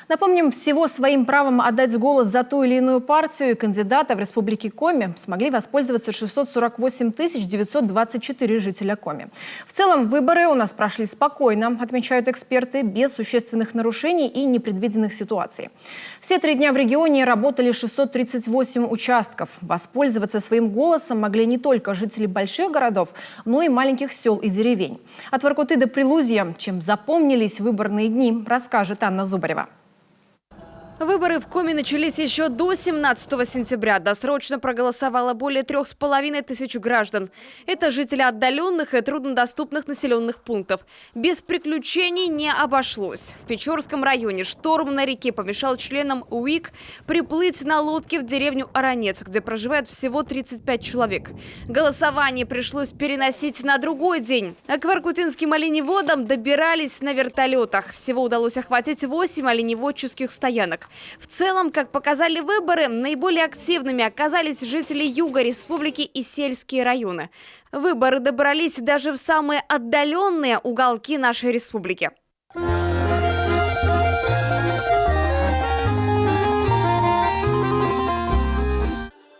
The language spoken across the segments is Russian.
Напомним, всего своим правом отдать голос за ту или иную партию и кандидата в Республике Коми смогли воспользоваться 648 924 жителя Коми. В целом выборы у нас прошли спокойно, отмечают эксперты, без существенных нарушений и непредвиденных ситуаций. Все 3 дня в регионе работали 638 участков. Воспользоваться своим голосом могли не только жители больших городов, но и маленьких сел и деревень. От Воркуты до Прилузья, чем запомнились выборные дни, расскажет Анна Зубарева. Выборы в Коми начались еще до 17 сентября. Досрочно проголосовало более 3500 граждан. Это жители отдаленных и труднодоступных населенных пунктов. Без приключений не обошлось. В Печорском районе шторм на реке помешал членам УИК приплыть на лодке в деревню Оранец, где проживает всего 35 человек. Голосование пришлось переносить на другой день. А к воркутинским оленеводам добирались на вертолетах. Всего удалось охватить 8 оленеводческих стоянок. В целом, как показали выборы, наиболее активными оказались жители юга республики и сельские районы. Выборы добрались даже в самые отдаленные уголки нашей республики.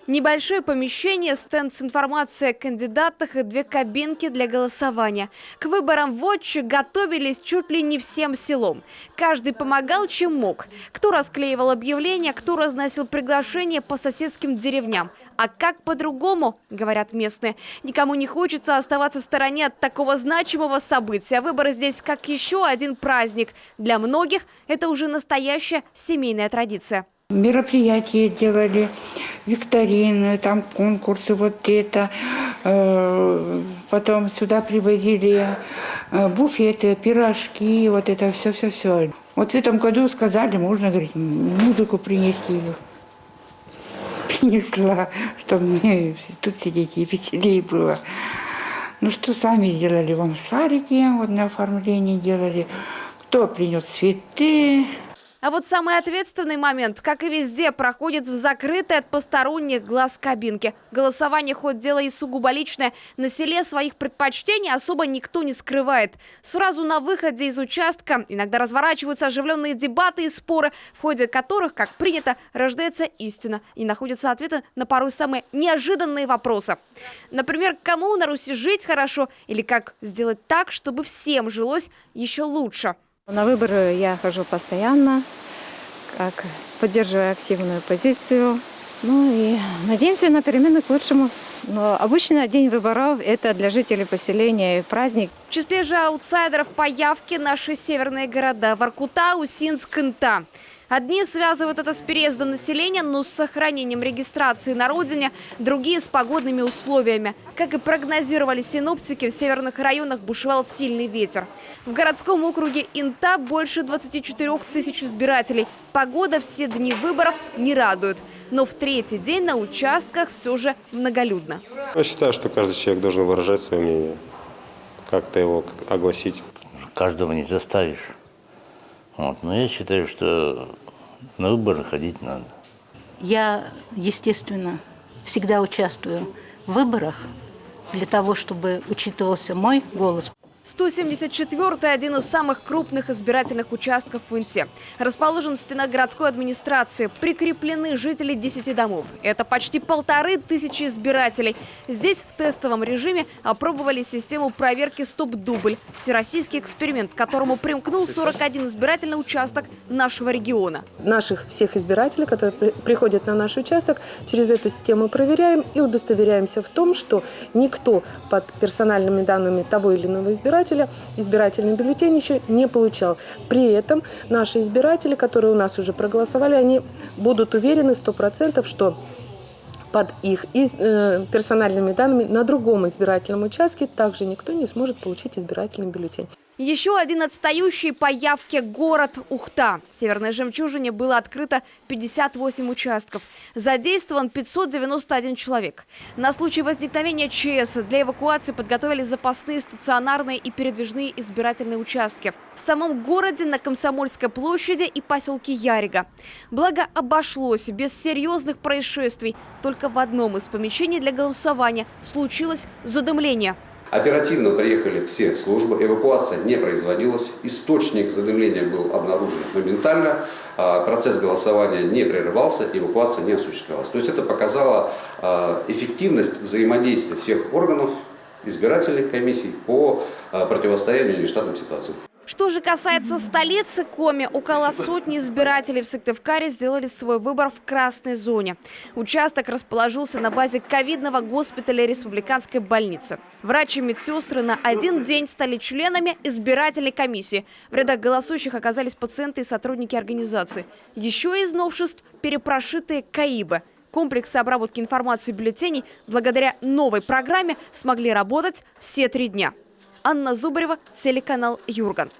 Небольшое помещение, стенд с информацией о кандидатах и 2 кабинки для голосования. К выборам вотчи готовились чуть ли не всем селом. Каждый помогал, чем мог. Кто расклеивал объявления, кто разносил приглашения по соседским деревням. А как по-другому, говорят местные. Никому не хочется оставаться в стороне от такого значимого события. Выборы здесь как еще один праздник. Для многих это уже настоящая семейная традиция. Мероприятия делали, викторины, там конкурсы, вот это. Потом сюда привозили буфеты, пирожки, вот это все. Вот в этом году сказали, можно, говорить, музыку принести. Принесла, чтобы мне тут сидеть и веселее было. Ну что, сами сделали вон шарики, вот на оформление делали. Кто принес цветы. А вот самый ответственный момент, как и везде, проходит в закрытой от посторонних глаз кабинке. Голосование, хоть дело и сугубо личное, на селе своих предпочтений особо никто не скрывает. Сразу на выходе из участка иногда разворачиваются оживленные дебаты и споры, в ходе которых, как принято, рождается истина и находятся ответы на порой самые неожиданные вопросы. Например, кому на Руси жить хорошо или как сделать так, чтобы всем жилось еще лучше. На выборы я хожу постоянно, как поддерживаю активную позицию. Ну и надеемся на перемены к лучшему. Но обычно день выборов – это для жителей поселения праздник. В числе же аутсайдеров по явке наши северные города – Воркута, Усинск, Инта. Одни связывают это с переездом населения, но с сохранением регистрации на родине, другие с погодными условиями. Как и прогнозировали синоптики, в северных районах бушевал сильный ветер. В городском округе Инта больше 24 тысяч избирателей. Погода все дни выборов не радует. Но в 3-й день на участках все же многолюдно. Я считаю, что каждый человек должен выражать свое мнение, как-то его огласить. Каждого не заставишь. Вот. Но я считаю, что на выборы ходить надо. Я, естественно, всегда участвую в выборах для того, чтобы учитывался мой голос. 174-й – один из самых крупных избирательных участков в Инте. Расположен в стенах городской администрации. Прикреплены жители 10 домов. Это почти 1500 избирателей. Здесь в тестовом режиме опробовали систему проверки «Стоп-дубль». Всероссийский эксперимент, к которому примкнул 41 избирательный участок нашего региона. Наших всех избирателей, которые приходят на наш участок, через эту систему проверяем и удостоверяемся в том, что никто под персональными данными того или иного избирательный бюллетень еще не получал. При этом наши избиратели, которые у нас уже проголосовали, они будут уверены 100%, что под их персональными данными на другом избирательном участке также никто не сможет получить избирательный бюллетень. Еще один отстающий по явке город Ухта. В Северной Жемчужине было открыто 58 участков. Задействован 591 человек. На случай возникновения ЧС для эвакуации подготовили запасные стационарные и передвижные избирательные участки. В самом городе, на Комсомольской площади и поселке Ярига. Благо обошлось без серьезных происшествий. Только в одном из помещений для голосования случилось задымление. Оперативно приехали все службы, эвакуация не производилась, источник задымления был обнаружен моментально. процесс голосования не прерывался, эвакуация не осуществлялась. То есть это показало эффективность взаимодействия всех органов избирательных комиссий по противостоянию нештатным ситуациям. Что же касается столицы Коми, около сотни избирателей в Сыктывкаре сделали свой выбор в красной зоне. Участок расположился на базе ковидного госпиталя республиканской больницы. Врачи и медсестры на один день стали членами избирательной комиссии. В рядах голосующих оказались пациенты и сотрудники организации. Еще из новшеств – перепрошитые КАИБы. Комплексы обработки информации бюллетеней благодаря новой программе смогли работать все 3 дня. Анна Зубарева, телеканал Юрган.